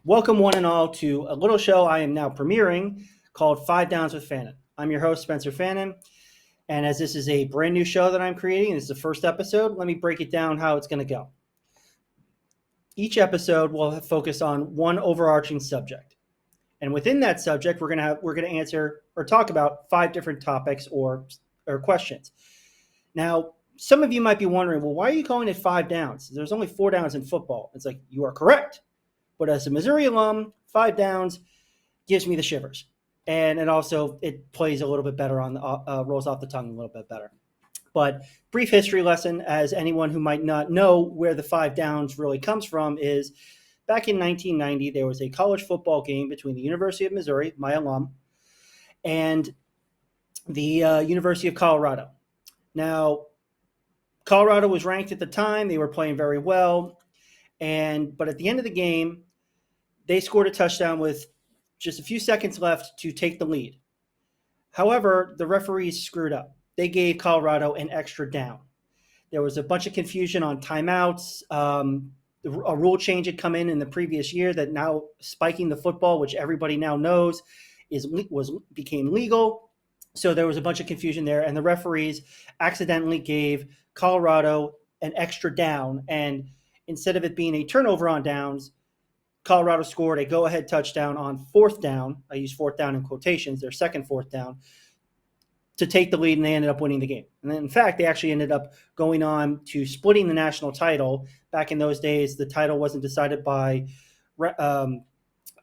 Welcome, one and all, to a little show I am now premiering called Five Downs with Fannon. I'm your host, Spencer Fannon, and as this is a brand new show that I'm creating, this is the first episode, let me break it down how it's going to go. Each episode will focus on one overarching subject. And within that subject, we're going to answer or talk about five different topics or questions. Now, some of you might be wondering, well, why are you calling it five downs? There's only four downs in football. It's like, you are correct. But as a Missouri alum, five downs gives me the shivers. And it plays a little bit better rolls off the tongue a little bit better. But brief history lesson, as anyone who might not know where the five downs really comes from, is back in 1990, there was a college football game between the University of Missouri, my alum, and the University of Colorado. Now, Colorado was ranked at the time. They were playing very well. But at the end of the game, they scored a touchdown with just a few seconds left to take the lead. However, the referees screwed up. They gave Colorado an extra down. There was a bunch of confusion on timeouts. A rule change had come in the previous year that now spiking the football, which everybody now knows became legal. So there was a bunch of confusion there, and the referees accidentally gave Colorado an extra down. And instead of it being a turnover on downs, Colorado scored a go-ahead touchdown on fourth down. I use fourth down in quotations, their second fourth down, to take the lead, and they ended up winning the game. And then, in fact, they actually ended up going on to splitting the national title. Back in those days, the title wasn't decided by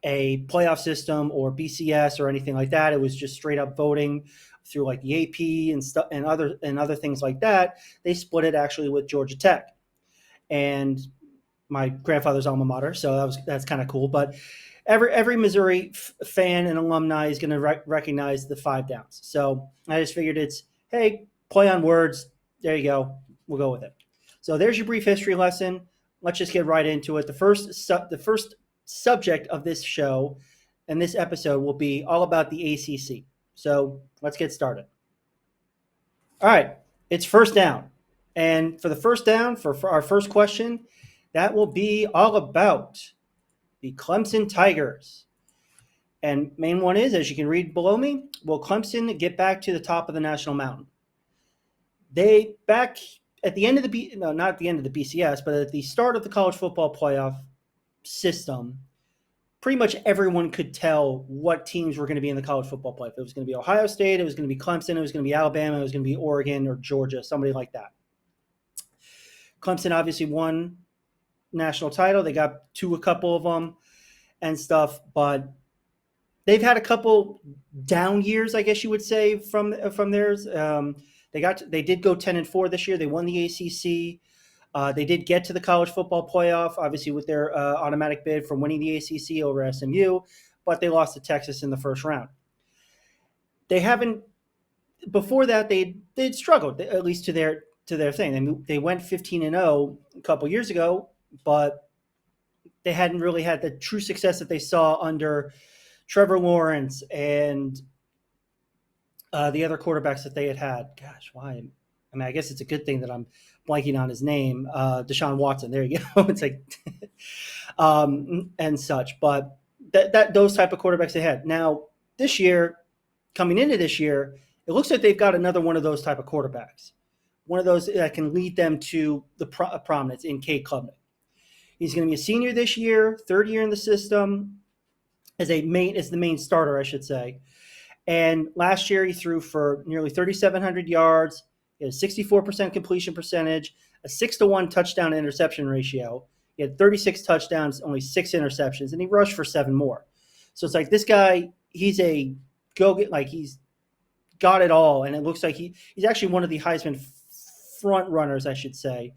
a playoff system or BCS or anything like that. It was just straight up voting through like the AP and other things like that. They split it actually with Georgia Tech and my grandfather's alma mater, so that's kind of cool. But every Missouri fan and alumni is going to recognize the five downs. So I just figured hey, play on words. There you go. We'll go with it. So there's your brief history lesson. Let's just get right into it. The first subject of this show and this episode will be all about the ACC. So let's get started. All right, it's first down. And for the first down, for our first question, that will be all about the Clemson Tigers. And main one is, as you can read below me, will Clemson get back to the top of the national mountain? They, back at the end of not at the end of the BCS, but at the start of the college football playoff system, pretty much everyone could tell what teams were going to be in the college football playoff. It was going to be Ohio State, it was going to be Clemson, it was going to be Alabama, it was going to be Oregon or Georgia, somebody like that. Clemson obviously won national title. They got to a couple of them and stuff, but they've had a couple down years, I guess you would say, from theirs. They did go 10-4 this year. They won the ACC. They did get to the college football playoff, obviously with their automatic bid from winning the ACC over SMU, but they lost to Texas in the first round. They haven't. Before that, they'd struggled, at least to their thing. They went 15-0 a couple years ago, but they hadn't really had the true success that they saw under Trevor Lawrence and the other quarterbacks that they had. Gosh, why? I mean, I guess it's a good thing that I'm blanking on his name. Deshaun Watson. There you go. It's like and such. But those type of quarterbacks they had. Now, this year, coming into this year, it looks like they've got another one of those type of quarterbacks. One of those that can lead them to the prominence in Cade Klubnik. He's going to be a senior this year, third year in the system, as the main starter, I should say. And last year he threw for nearly 3,700 yards. He had a 64% completion percentage, a 6-to-1 touchdown to interception ratio. He had 36 touchdowns, only 6 interceptions, and he rushed for 7 more. So it's like this guy, he's he's got it all, and it looks like he's actually one of the Heisman front runners, I should say.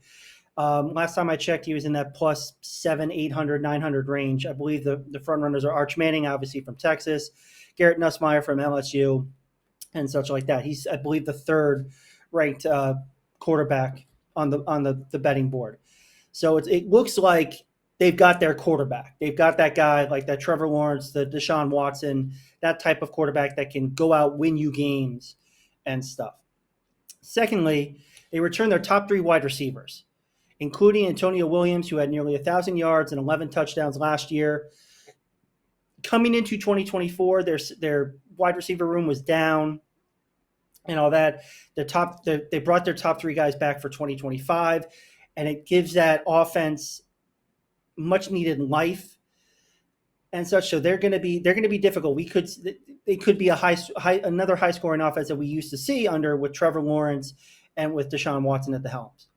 Last time I checked, he was in that plus 700, 800, 900 range. I believe the front runners are Arch Manning, obviously from Texas, Garrett Nussmeier from LSU, and such like that. He's, I believe, the third ranked quarterback on the betting board. So it looks like they've got their quarterback. They've got that guy like that Trevor Lawrence, the Deshaun Watson, that type of quarterback that can go out, win you games and stuff. Secondly, they returned their top 3 wide receivers, including Antonio Williams, who had nearly 1,000 yards and 11 touchdowns last year. coming into 2024, their wide receiver room was down and all that. They brought their top three guys back for 2025, and it gives that offense much needed life and such. So they're going to be difficult. They could be another high scoring offense that we used to see under with Trevor Lawrence and with Deshaun Watson at the helms.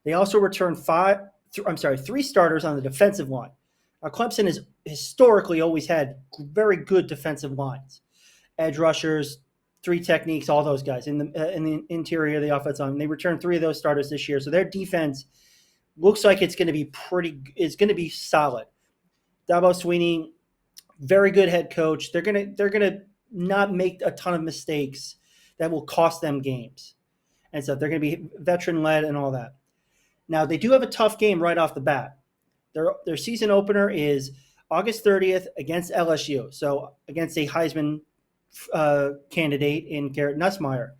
They also returned three starters on the defensive line. Now, Clemson has historically always had very good defensive lines, edge rushers, three techniques, all those guys in the interior of the offensive line. They returned three of those starters this year, so their defense looks like it's going to be solid. Dabo Swinney, very good head coach. They're gonna not make a ton of mistakes that will cost them games, and so they're going to be veteran led and all that. Now they do have a tough game right off the bat. Their season opener is August 30th against LSU, so against a Heisman candidate in Garrett Nussmeier.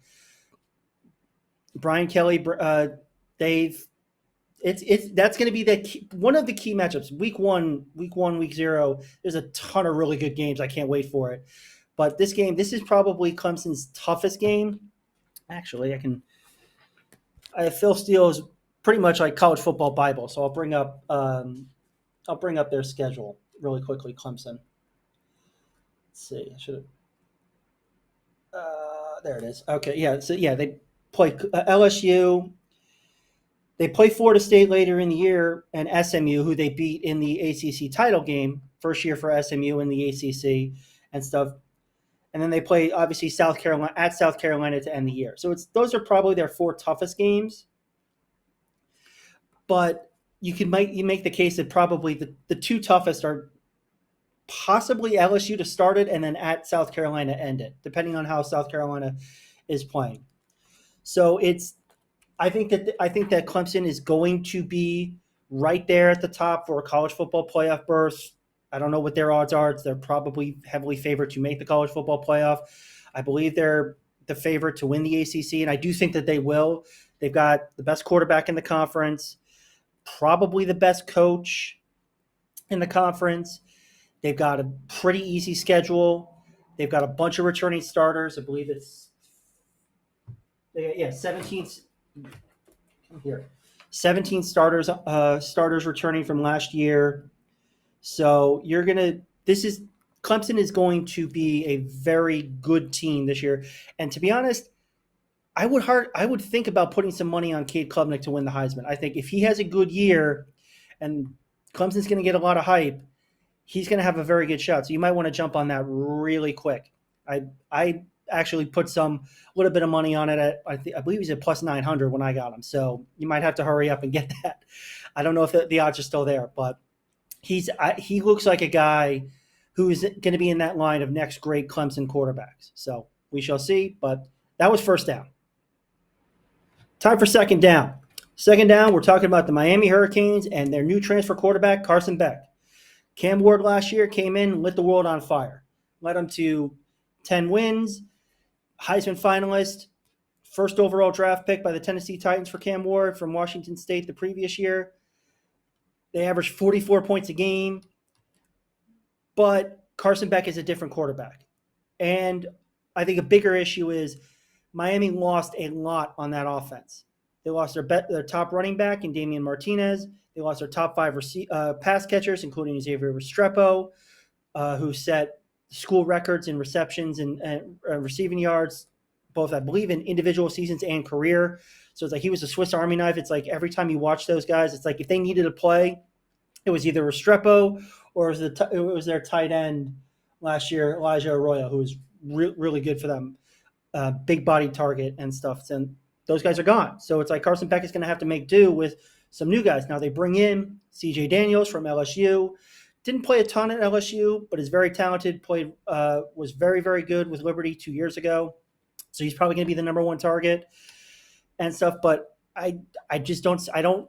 Brian Kelly, Dave. That's going to be one of the key matchups. Week one, week 0. There's a ton of really good games. I can't wait for it. But this is probably Clemson's toughest game. Actually, Phil Steele is pretty much like college football Bible. So I'll bring up their schedule really quickly. Clemson. Let's see. I should have. There it is. Okay. Yeah. So yeah, they play LSU. They play Florida State later in the year and SMU, who they beat in the ACC title game, first year for SMU in the ACC and stuff. And then they play, obviously, South Carolina to end the year. So those are probably their 4 toughest games. But you make the case that probably the 2 toughest are possibly LSU to start it and then at South Carolina end it, depending on how South Carolina is playing. So I think that Clemson is going to be right there at the top for a college football playoff berth. I don't know what their odds are. They're probably heavily favored to make the college football playoff. I believe they're the favorite to win the ACC, and I do think that they will. They've got the best quarterback in the conference, probably the best coach in the conference. They've got a pretty easy schedule. They've got a bunch of returning starters. I believe it's 17 starters returning from last year. So Clemson is going to be a very good team this year. And to be honest, I would think about putting some money on Cade Klubnik to win the Heisman. I think if he has a good year and Clemson's going to get a lot of hype, he's going to have a very good shot. So you might want to jump on that really quick. I actually put a little bit of money on it. I believe he's at plus 900 when I got him. So you might have to hurry up and get that. I don't know if the odds are still there, but he looks like a guy who's going to be in that line of next great Clemson quarterbacks. So we shall see, but that was first down. Time for second down. Second down, we're talking about the Miami Hurricanes and their new transfer quarterback, Carson Beck. Cam Ward last year came in and lit the world on fire. Led them to 10 wins, Heisman finalist, first overall draft pick by the Tennessee Titans for Cam Ward from Washington State the previous year. They averaged 44 points a game, but Carson Beck is a different quarterback. And I think a bigger issue is Miami lost a lot on that offense. They lost their top running back in Damian Martinez. They lost their top 5 pass catchers, including Xavier Restrepo, who set school records in receptions and receiving yards, both, I believe, in individual seasons and career. So it's like he was a Swiss Army knife. It's like every time you watch those guys, it's like if they needed a play, it was either Restrepo or it was their tight end last year, Elijah Arroyo, who was really good for them, big body target and stuff. And those guys are gone. So it's like Carson Beck is going to have to make do with some new guys. Now they bring in C.J. Daniels from LSU. Didn't play a ton at LSU, but is very talented. Was very, very good with Liberty 2 years ago. So he's probably going to be the number 1 target and stuff. But I just don't.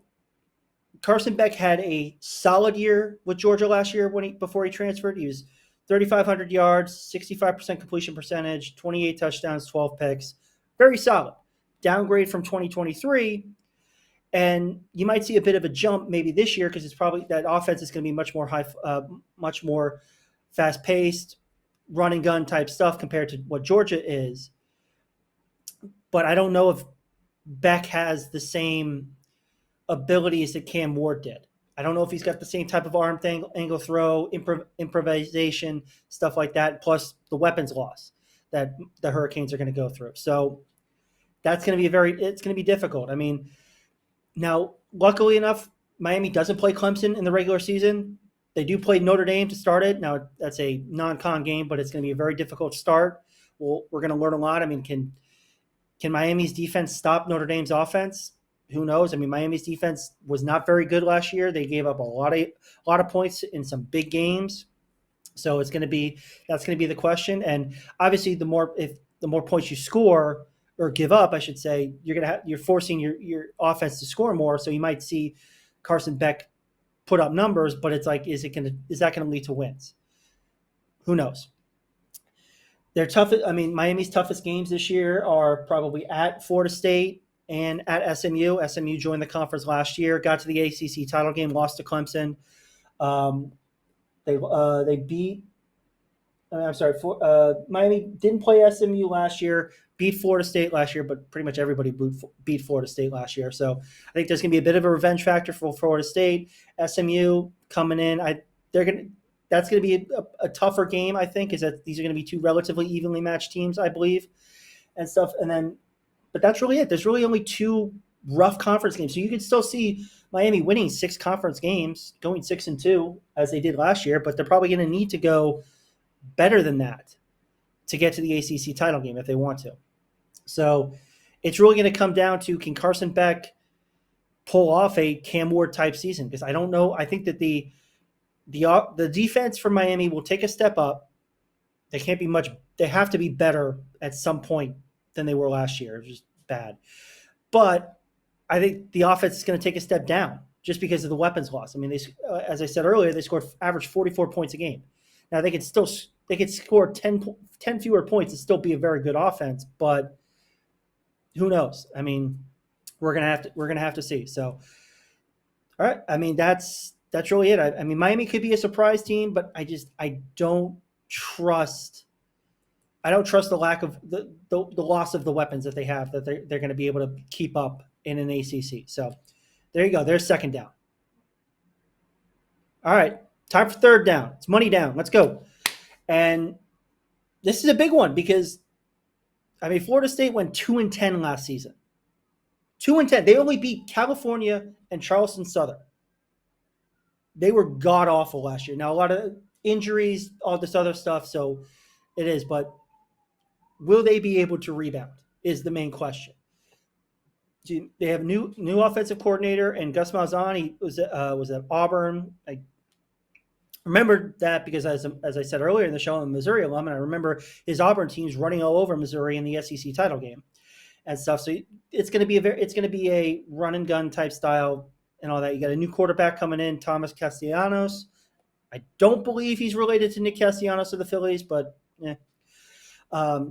Carson Beck had a solid year with Georgia last year before he transferred. He was 3,500 yards, 65% completion percentage, 28 touchdowns, 12 picks. Very solid. Downgrade from 2023. And you might see a bit of a jump maybe this year because it's probably that offense is going to be much more fast paced, run and gun type stuff compared to what Georgia is. But I don't know if Beck has the same abilities that Cam Ward did. I don't know if he's got the same type of arm angle throw, improvisation, stuff like that, plus the weapons loss that the Hurricanes are going to go through. So that's going to be it's going to be difficult. I mean, now, luckily enough, Miami doesn't play Clemson in the regular season. They do play Notre Dame to start it. Now, that's a non-con game, but it's going to be a very difficult start. We're going to learn a lot. I mean, can Miami's defense stop Notre Dame's offense? Who knows? I mean, Miami's defense was not very good last year. They gave up a lot of points in some big games. So that's going to be the question. And obviously, the more points you score or give up, I should say, you're forcing your offense to score more. So you might see Carson Beck put up numbers, but it's like, is that going to lead to wins? Who knows? Miami's toughest games this year are probably at Florida State and at SMU. SMU joined the conference last year, got to the ACC title game, lost to Clemson. They beat. Miami didn't play SMU last year, beat Florida State last year, but pretty much everybody beat Florida State last year. So I think there's going to be a bit of a revenge factor for Florida State. SMU coming in, that's going to be a tougher game, I think, is that these are going to be two relatively evenly matched teams, I believe, and stuff. But that's really it. There's really only two rough conference games. So you can still see Miami winning 6 conference games, going 6-2 as they did last year, but they're probably going to need to go better than that to get to the ACC title game if they want to. So it's really going to come down to, can Carson Beck pull off a Cam Ward type season? Because I don't know. I think that the defense for Miami will take a step up. They can't be much. They have to be better at some point than they were last year. It was just bad. But I think the offense is going to take a step down just because of the weapons loss. I mean, as I said earlier, they averaged 44 points a game. Now they could score 10 fewer points and still be a very good offense, but who knows? I mean, we're gonna have to see. So, all right. I mean, that's really it. I mean, Miami could be a surprise team, but I don't trust the lack of the loss of the weapons that they have, that they're going to be able to keep up in an ACC. So there you go. There's second down. All right. Time for third down. It's money down. Let's go. And this is a big one because, I mean, Florida State went 2-10 last season. 2-10. They only beat California and Charleston Southern. They were god-awful last year. Now, a lot of injuries, all this other stuff, so it is. But will they be able to rebound is the main question. They have new offensive coordinator, and Gus Malzahn, he was at Auburn. I remember that because, as I said earlier in the show, I'm a Missouri alum, and I remember his Auburn teams running all over Missouri in the SEC title game and stuff. So it's going to be a run and gun type style and all that. You got a new quarterback coming in, Thomas Castellanos. I don't believe he's related to Nick Castellanos of the Phillies, but yeah.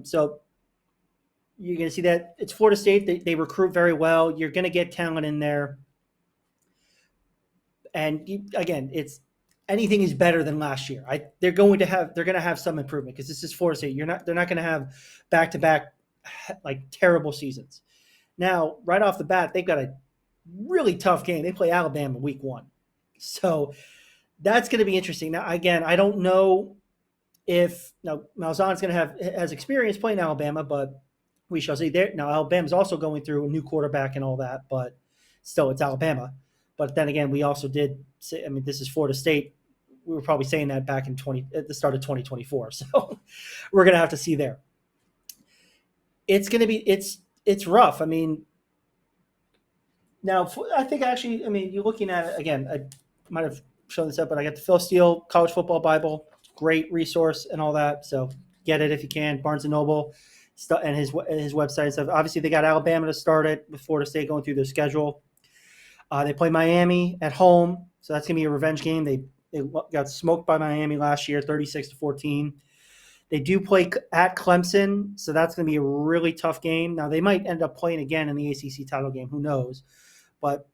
So you're going to see that it's Florida State. They recruit very well. You're going to get talent in there, and again, it's. Anything is better than last year. They're going to have some improvement because this is Florida State. They're not going to have back-to-back like terrible seasons. Now, right off the bat, they've got a really tough game. They play Alabama week 1. So that's going to be interesting. Now, again, I don't know if Malzahn's going to has experience playing Alabama, but we shall see. There now, Alabama's also going through a new quarterback and all that, but still, it's Alabama. But then again, we also did say, I mean, this is Florida State. We were probably saying that back at the start of 2024. So we're going to have to see there. It's going to be, it's rough. I mean, now I think actually, I mean, you're looking at it again, I might have shown this up, but I got the Phil Steele College Football Bible, great resource and all that. So get it if you can. Barnes & Noble and his website and stuff. Obviously they got Alabama to start it with Florida State going through their schedule. They play Miami at home, so that's going to be a revenge game. They got smoked by Miami last year, 36-14. They do play at Clemson, so that's going to be a really tough game. Now, they might end up playing again in the ACC title game. Who knows? But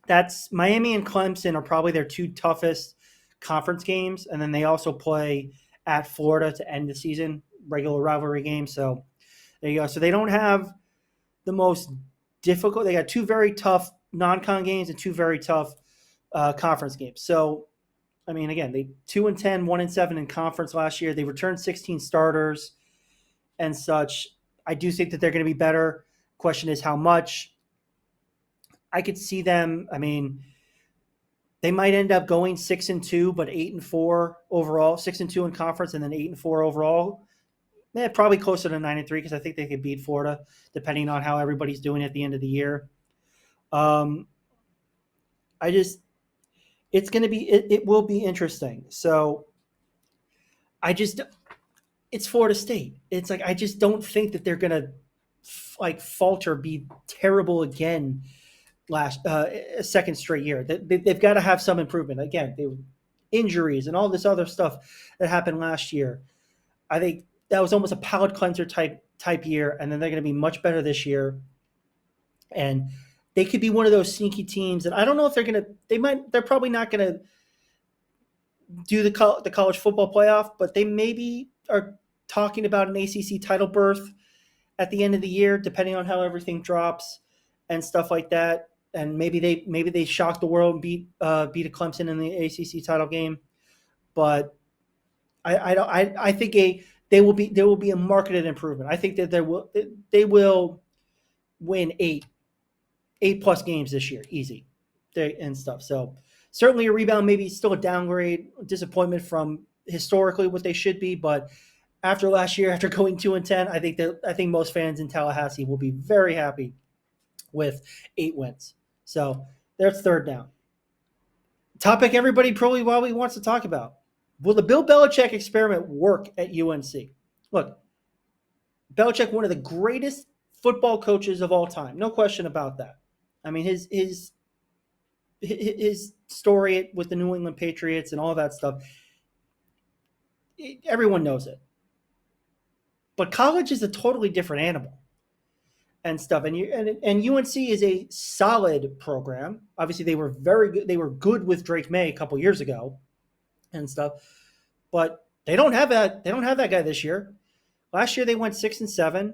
that's Miami and Clemson are probably their two toughest conference games, and then they also play at Florida to end the season, regular rivalry game. So there you go. So they don't have the most difficult. They got two very tough non-con games and two very tough conference games. So I mean, again, they 2-10, 1-7 in conference last year. They returned 16 starters and such. I do think that they're going to be better. Question is how much. I could see them. I mean, they might end up going 6-2, but 8-4 overall. 6-2 in conference, and then 8-4 overall. Probably closer to 9-3 because I think they could beat Florida, depending on how everybody's doing at the end of the year. I just, it's going to be, it will be interesting. So it's Florida State. It's like I just don't think that they're going to falter, be terrible again a second straight year. They've got to have some improvement. Again, injuries and all this other stuff that happened last year. I think that was almost a palate cleanser type year, and then they're going to be much better this year. And they could be one of those sneaky teams. And I don't know if they're going to. They're probably not going to do the college football playoff, but they maybe are talking about an ACC title berth at the end of the year, depending on how everything drops and stuff like that. And maybe they shock the world and beat a Clemson in the ACC title game. But I think there will be a marketed improvement. I think that they will win eight plus games this year, easy, and stuff. So certainly a rebound, maybe still a downgrade, disappointment from historically what they should be, but after last year, after going 2-10, I think most fans in Tallahassee will be very happy with 8 wins. So there's third down. Topic everybody probably wants to talk about. Will the Bill Belichick experiment work at UNC? Look, Belichick, one of the greatest football coaches of all time. No question about that. I mean, his story with the New England Patriots and all that stuff, everyone knows it. But college is a totally different animal and stuff. And UNC is a solid program. Obviously, they were very good. They were good with Drake May a couple years ago and stuff. But they don't have that. They don't have that guy this year. Last year they went 6-7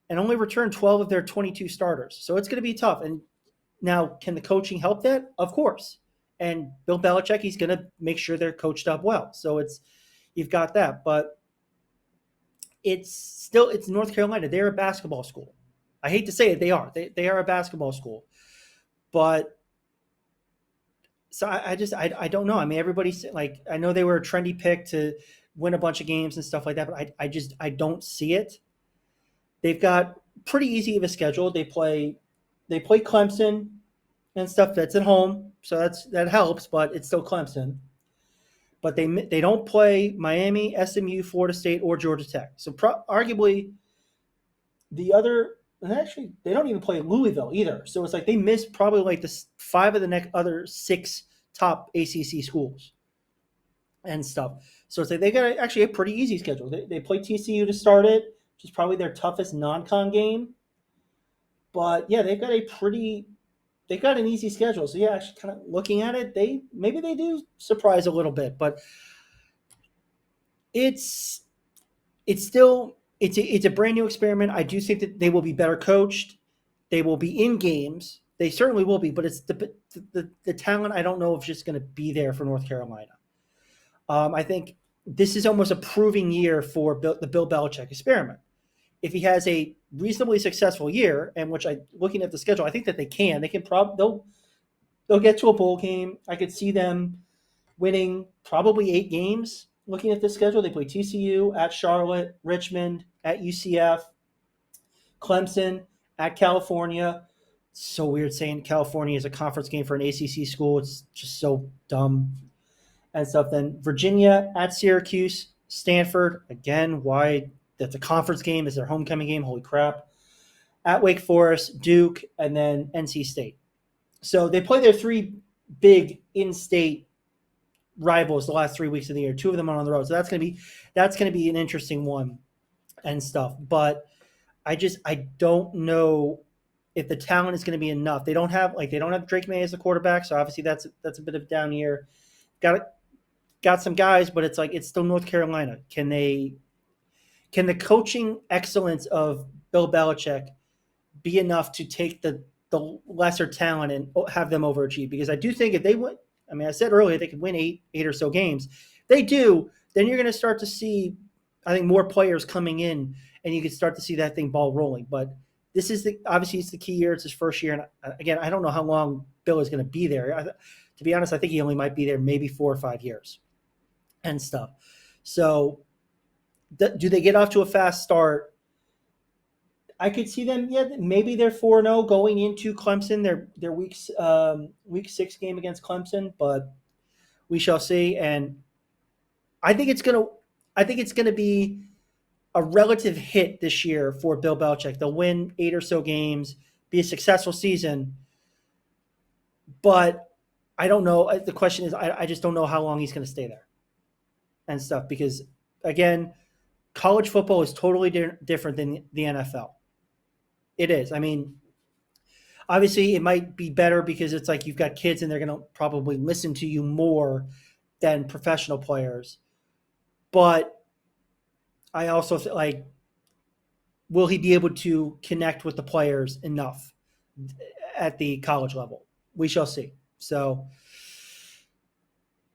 and only returned 12 of their 22 starters. So it's going to be tough. And now, can the coaching help that? Of course. And Bill Belichick, he's going to make sure they're coached up well. So you've got that. But it's North Carolina. They're a basketball school. I hate to say it, they are. They are a basketball school. But so I don't know. I mean, everybody's like, I know they were a trendy pick to win a bunch of games and stuff like that, but I don't see it. They've got pretty easy of a schedule. They play Clemson and stuff. That's at home, so that helps, but it's still Clemson. But they don't play Miami, SMU, Florida State, or Georgia Tech. So arguably the other, and actually they don't even play Louisville either. So it's like they missed probably like the 5 of the other 6 top ACC schools and stuff. So it's like they got actually a pretty easy schedule. They play TCU to start it, which is probably their toughest non-con game. But yeah, they've got an easy schedule. So yeah, actually kind of looking at it, maybe they do surprise a little bit, but it's a brand new experiment. I do think that they will be better coached. They will be in games. They certainly will be, but it's the talent I don't know if just going to be there for North Carolina. I think this is almost a proving year for the Bill Belichick experiment. If he has a reasonably successful year, and which looking at the schedule, I think that they can they'll get to a bowl game. I could see them winning probably 8 games. Looking at the schedule, they play TCU, at Charlotte, Richmond, at UCF, Clemson, at California. It's so weird saying California is a conference game for an ACC school. It's just so dumb and stuff. Then Virginia, at Syracuse, Stanford. Again, why? That's a conference game. Is their homecoming game. Holy crap. At Wake Forest, Duke, and then NC State. So they play their 3 big in-state rivals the last 3 weeks of the year. 2 of them are on the road. So that's going to be an interesting one and stuff. But I don't know if the talent is going to be enough. They don't have Drake May as a quarterback. So obviously that's a bit of a down year. got some guys, but it's like it's still North Carolina. Can the coaching excellence of Bill Belichick be enough to take the lesser talent and have them overachieve? Because I do think if they win, I mean, I said earlier they could win eight or so games. If they do, then you're going to start to see, I think, more players coming in, and you could start to see that thing ball rolling. But this is obviously it's the key year. It's his first year, and again, I don't know how long Bill is going to be there. To be honest, I think he only might be there maybe 4 or 5 years and stuff. So, do they get off to a fast start? I could see them. Yeah, maybe they're 4-0 going into Clemson. Their week 6 game against Clemson, but we shall see. And I think it's gonna I think it's gonna be a relative hit this year for Bill Belichick. They'll win 8 or so games, be a successful season, but I don't know. The question is, I just don't know how long he's going to stay there and stuff because again, college football is totally different than the NFL. It is. I mean, obviously, it might be better because it's like you've got kids and they're going to probably listen to you more than professional players. But I also like, will he be able to connect with the players enough at the college level? We shall see. So,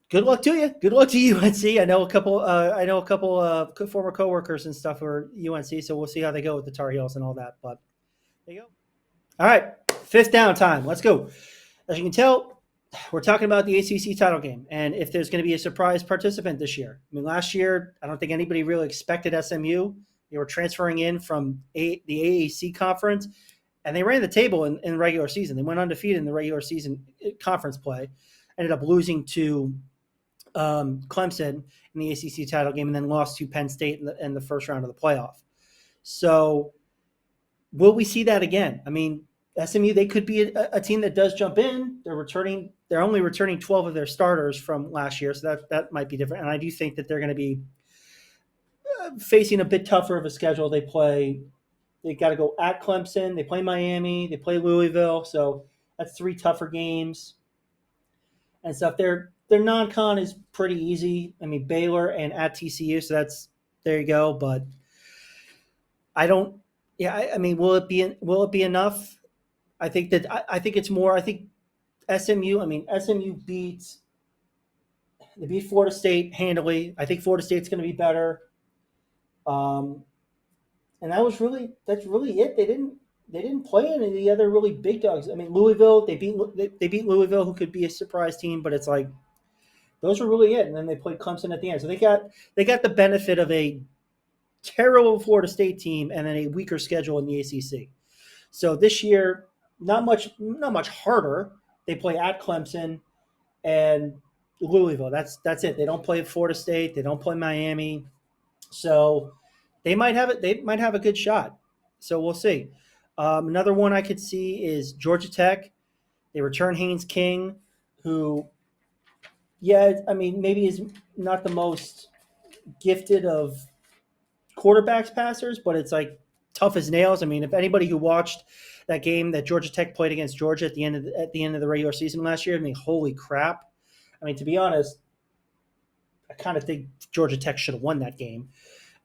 good luck to you. Good luck to UNC. I know a couple. Former coworkers and stuff who are UNC. So we'll see how they go with the Tar Heels and all that. But there you go. All right, fifth down time. Let's go. As you can tell, we're talking about the ACC title game and if there's going to be a surprise participant this year. I mean, last year, I don't think anybody really expected SMU. They were transferring in from the AAC conference, and they ran the table in the regular season. They went undefeated in the regular season conference play, ended up losing to Clemson in the ACC title game, and then lost to Penn State in the first round of the playoff. So will we see that again? I mean, SMU, they could be a team that does jump in. They're only returning 12 of their starters from last year, so that might be different. And I do think that they're going to be facing a bit tougher of a schedule. They got to go at Clemson, they play Miami, they play Louisville, so that's 3 tougher games and stuff. Their non-con is pretty easy. I mean, Baylor and at TCU, so there you go. But I don't. Yeah, I mean, will it be enough? I think it's more. I think SMU. I mean, SMU beat Florida State handily. I think Florida State's going to be better. And that's really it. They didn't play any of the other really big dogs. I mean, Louisville. They beat Louisville, who could be a surprise team, but it's like those were really it. And then they played Clemson at the end, so they got the benefit of a terrible Florida State team and then a weaker schedule in the ACC. So this year, not much harder. They play at Clemson and Louisville. That's it. They don't play Florida State. They don't play Miami. So they might have it. They might have a good shot. So we'll see. Another one I could see is Georgia Tech. They return Haynes King, who, yeah, I mean, maybe is not the most gifted of quarterbacks passers, but it's like tough as nails. I mean, if anybody who watched that game that Georgia Tech played against Georgia at the end of the regular season last year, I mean, holy crap! I mean, to be honest, I kind of think Georgia Tech should have won that game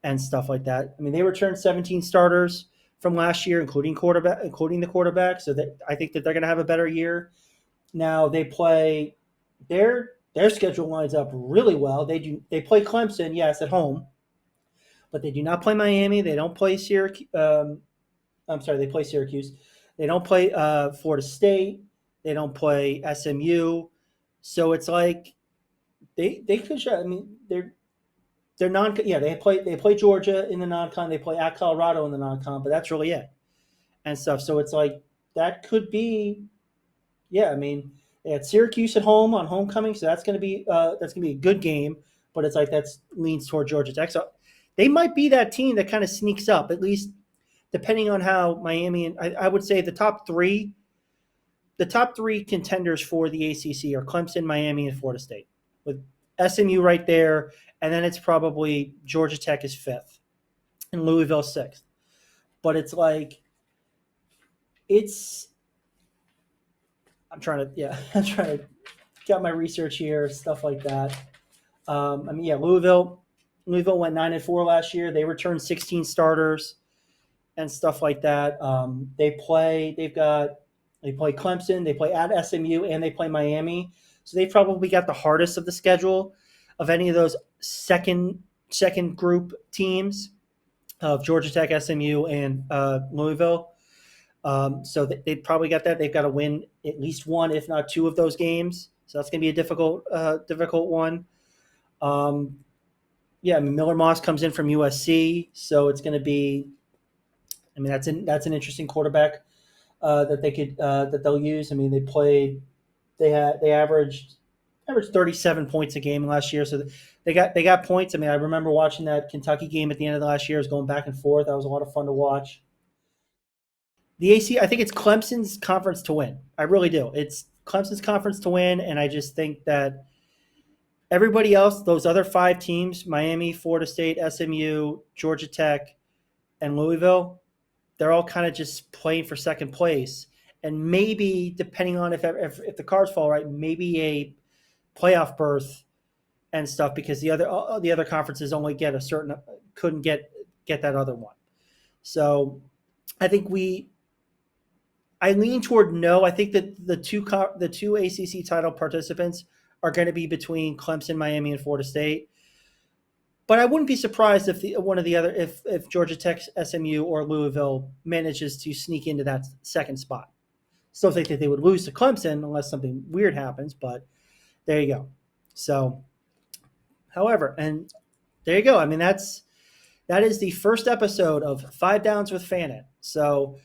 and stuff like that. I mean, they returned 17 starters from last year, including the quarterback. So I think that they're going to have a better year. Now they play their schedule lines up really well. They play Clemson, yes, at home, but they do not play Miami. They don't play Syracuse. They play Syracuse. They don't play Florida State. They don't play SMU. So it's like they could. I mean, they're non. Yeah, they play Georgia in the non-con. They play at Colorado in the non-con, but that's really it and stuff. So it's like that could be. Yeah, I mean, they had Syracuse at home on homecoming, so that's going to be a good game. But it's like that leans toward Georgia Tech. So they might be that team that kind of sneaks up, at least depending on how Miami and I would say the top three contenders for the ACC are Clemson, Miami, and Florida State, with SMU right there, and then it's probably Georgia Tech is 5th and Louisville 6th. But it's like I'm trying to get my research here, stuff like that. I mean, yeah, Louisville went 9-4 last year. They returned 16 starters and stuff like that. They play Clemson, they play at SMU, and they play Miami. So they probably got the hardest of the schedule of any of those second group teams of Georgia Tech, SMU, and Louisville. So they probably got that. They've got to win at least one, if not two, of those games. So that's going to be a difficult one. Um, yeah, I mean, Miller Moss comes in from USC, so it's going to be. I mean, that's an interesting quarterback that they'll use. I mean, they averaged 37 points a game last year, so they got points. I mean, I remember watching that Kentucky game at the end of the last year. It was going back and forth. That was a lot of fun to watch. The AC, I think it's Clemson's conference to win. I really do. It's Clemson's conference to win, and I just think that everybody else, those other five teams, Miami, Florida State, SMU, Georgia Tech, and Louisville, they're all kind of just playing for second place. And maybe, depending on if the cards fall right, maybe a playoff berth and stuff, because the other conferences only get a certain couldn't get that other one. So I think I lean toward no. I think that the two ACC title participants are going to be between Clemson, Miami, and Florida State. But I wouldn't be surprised if one of the other if Georgia Tech, SMU, or Louisville manages to sneak into that second spot. Still think that they would lose to Clemson unless something weird happens, but there you go. So, however, and there you go. I mean, that is the first episode of Five Downs with Fannon. So